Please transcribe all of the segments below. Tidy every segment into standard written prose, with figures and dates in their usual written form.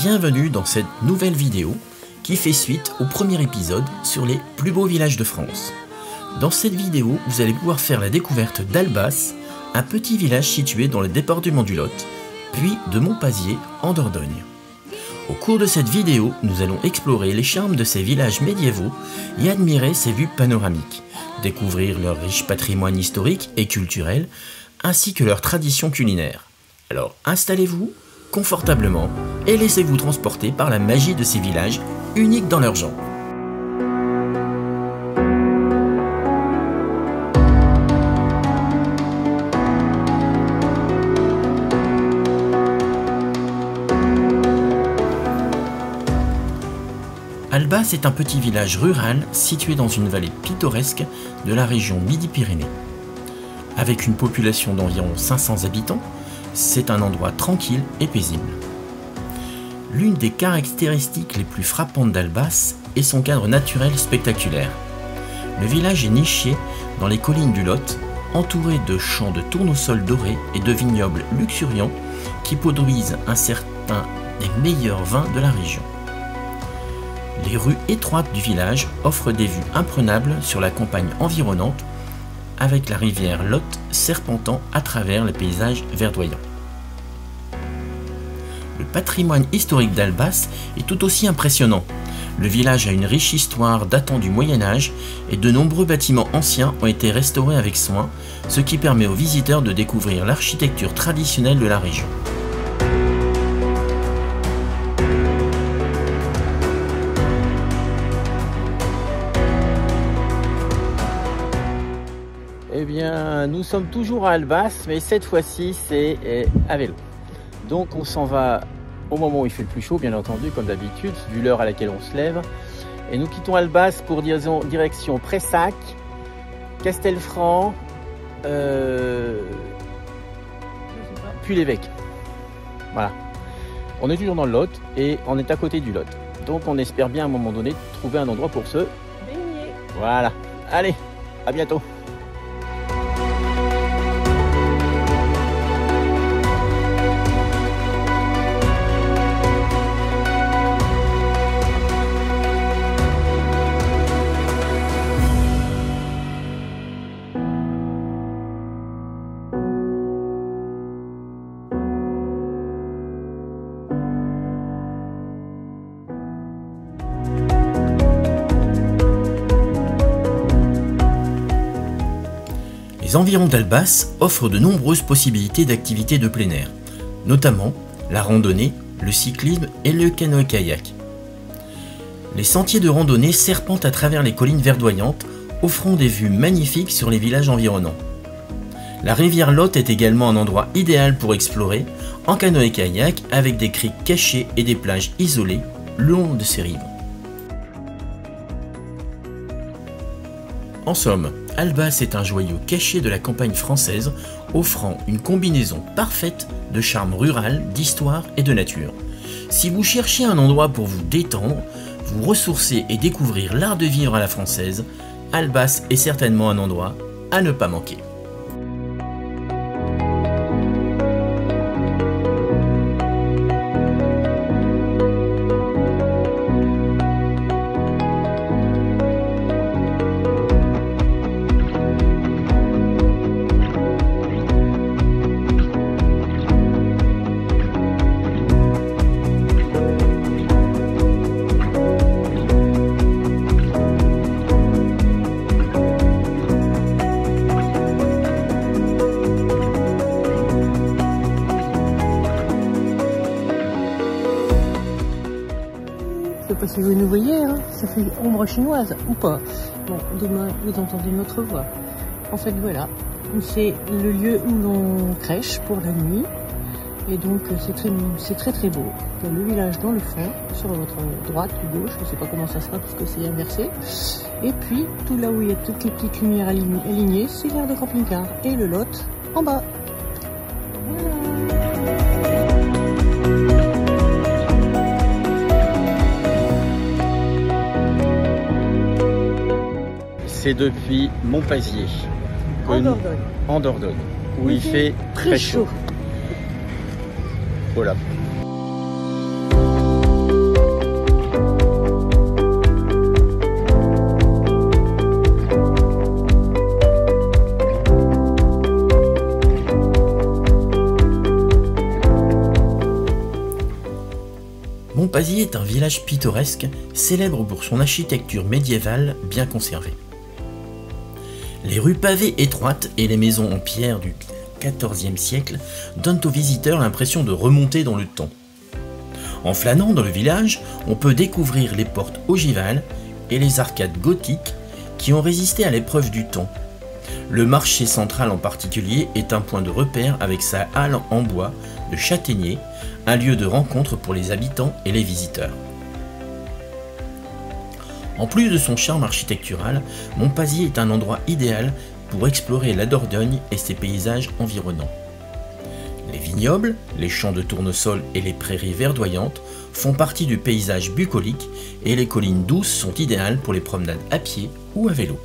Bienvenue dans cette nouvelle vidéo qui fait suite au premier épisode sur les plus beaux villages de France. Dans cette vidéo, vous allez pouvoir faire la découverte d'Albas, un petit village situé dans le département du Lot, puis de Montpazier en Dordogne. Au cours de cette vidéo, nous allons explorer les charmes de ces villages médiévaux et admirer ces vues panoramiques, découvrir leur riche patrimoine historique et culturel, ainsi que leurs traditions culinaires. Alors installez-vous confortablement et laissez-vous transporter par la magie de ces villages uniques dans leur genre. Albas est un petit village rural situé dans une vallée pittoresque de la région Midi-Pyrénées. Avec une population d'environ 500 habitants, c'est un endroit tranquille et paisible. L'une des caractéristiques les plus frappantes d'Albas est son cadre naturel spectaculaire. Le village est niché dans les collines du Lot, entouré de champs de tournesol dorés et de vignobles luxuriants qui produisent un certain des meilleurs vins de la région. Les rues étroites du village offrent des vues imprenables sur la campagne environnante, avec la rivière Lot serpentant à travers les paysages verdoyants. Le patrimoine historique d'Albas est tout aussi impressionnant. Le village a une riche histoire datant du Moyen-Âge et de nombreux bâtiments anciens ont été restaurés avec soin, ce qui permet aux visiteurs de découvrir l'architecture traditionnelle de la région. Eh bien, nous sommes toujours à Albas, mais cette fois-ci, c'est à vélo. Donc, on s'en va au moment où il fait le plus chaud, bien entendu, comme d'habitude, vu l'heure à laquelle on se lève. Et nous quittons Albas pour direction Prayssac, Castelfranc, puis l'évêque. Voilà. On est toujours dans le Lot et on est à côté du Lot. Donc, on espère bien à un moment donné trouver un endroit pour se baigner. Voilà. Allez, à bientôt. Les environs d'Albas offrent de nombreuses possibilités d'activités de plein air, notamment la randonnée, le cyclisme et le canoë-kayak. Les sentiers de randonnée serpentent à travers les collines verdoyantes, offrant des vues magnifiques sur les villages environnants. La rivière Lot est également un endroit idéal pour explorer en canoë-kayak avec des criques cachées et des plages isolées le long de ses rives. En somme, Albas est un joyau caché de la campagne française, offrant une combinaison parfaite de charme rural, d'histoire et de nature. Si vous cherchez un endroit pour vous détendre, vous ressourcer et découvrir l'art de vivre à la française, Albas est certainement un endroit à ne pas manquer. Je sais pas si vous nous voyez, hein, ça fait ombre chinoise ou pas. Bon, demain vous entendez notre voix. En fait voilà, c'est le lieu où l'on crèche pour la nuit. Et donc c'est très beau. Il y a le village dans le fond, sur votre droite ou gauche, je ne sais pas comment ça sera parce que c'est inversé. Et puis tout là où il y a toutes les petites lumières alignées, c'est l'aire de camping-car. Et le Lot en bas. Voilà. C'est depuis Montpazier, en Dordogne, où il fait très chaud. Voilà. Montpazier est un village pittoresque, célèbre pour son architecture médiévale bien conservée. Les rues pavées étroites et les maisons en pierre du XIVe siècle donnent aux visiteurs l'impression de remonter dans le temps. En flânant dans le village, on peut découvrir les portes ogivales et les arcades gothiques qui ont résisté à l'épreuve du temps. Le marché central en particulier est un point de repère avec sa halle en bois de châtaignier, un lieu de rencontre pour les habitants et les visiteurs. En plus de son charme architectural, Montpazier est un endroit idéal pour explorer la Dordogne et ses paysages environnants. Les vignobles, les champs de tournesol et les prairies verdoyantes font partie du paysage bucolique et les collines douces sont idéales pour les promenades à pied ou à vélo.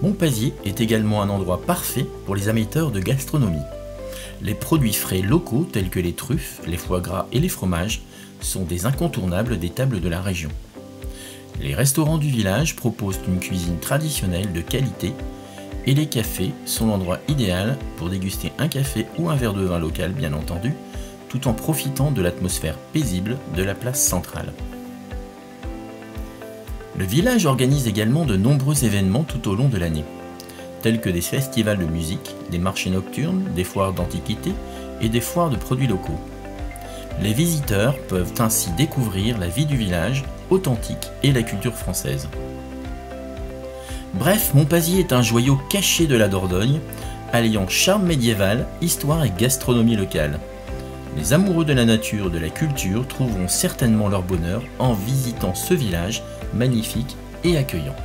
Montpazier est également un endroit parfait pour les amateurs de gastronomie. Les produits frais locaux tels que les truffes, les foie gras et les fromages sont des incontournables des tables de la région. Les restaurants du village proposent une cuisine traditionnelle de qualité et les cafés sont l'endroit idéal pour déguster un café ou un verre de vin local bien entendu, tout en profitant de l'atmosphère paisible de la place centrale. Le village organise également de nombreux événements tout au long de l'année, tels que des festivals de musique, des marchés nocturnes, des foires d'antiquités et des foires de produits locaux. Les visiteurs peuvent ainsi découvrir la vie du village authentique et la culture française. Bref, Montpazier est un joyau caché de la Dordogne, alliant charme médiéval, histoire et gastronomie locale. Les amoureux de la nature et de la culture trouveront certainement leur bonheur en visitant ce village magnifique et accueillant.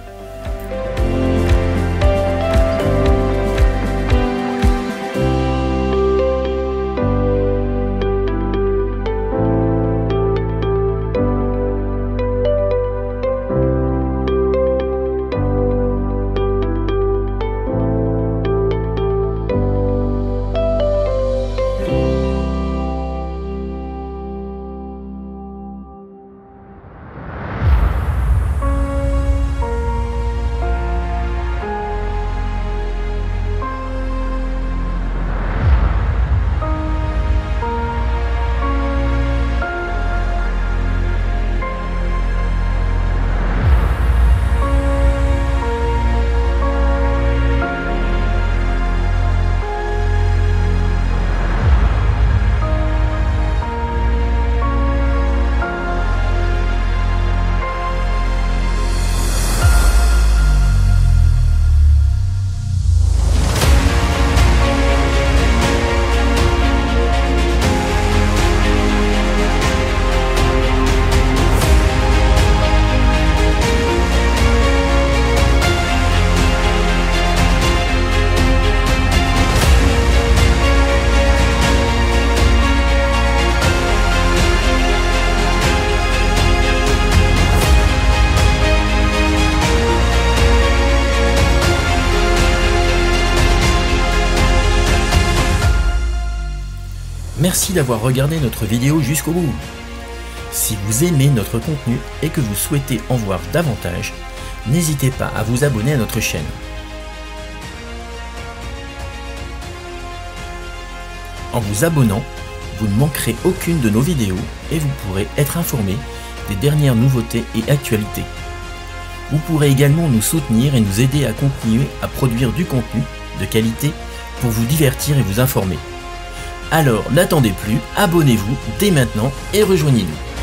Merci d'avoir regardé notre vidéo jusqu'au bout. Si vous aimez notre contenu et que vous souhaitez en voir davantage, n'hésitez pas à vous abonner à notre chaîne. En vous abonnant, vous ne manquerez aucune de nos vidéos et vous pourrez être informé des dernières nouveautés et actualités. Vous pourrez également nous soutenir et nous aider à continuer à produire du contenu de qualité pour vous divertir et vous informer. Alors n'attendez plus, abonnez-vous dès maintenant et rejoignez-nous.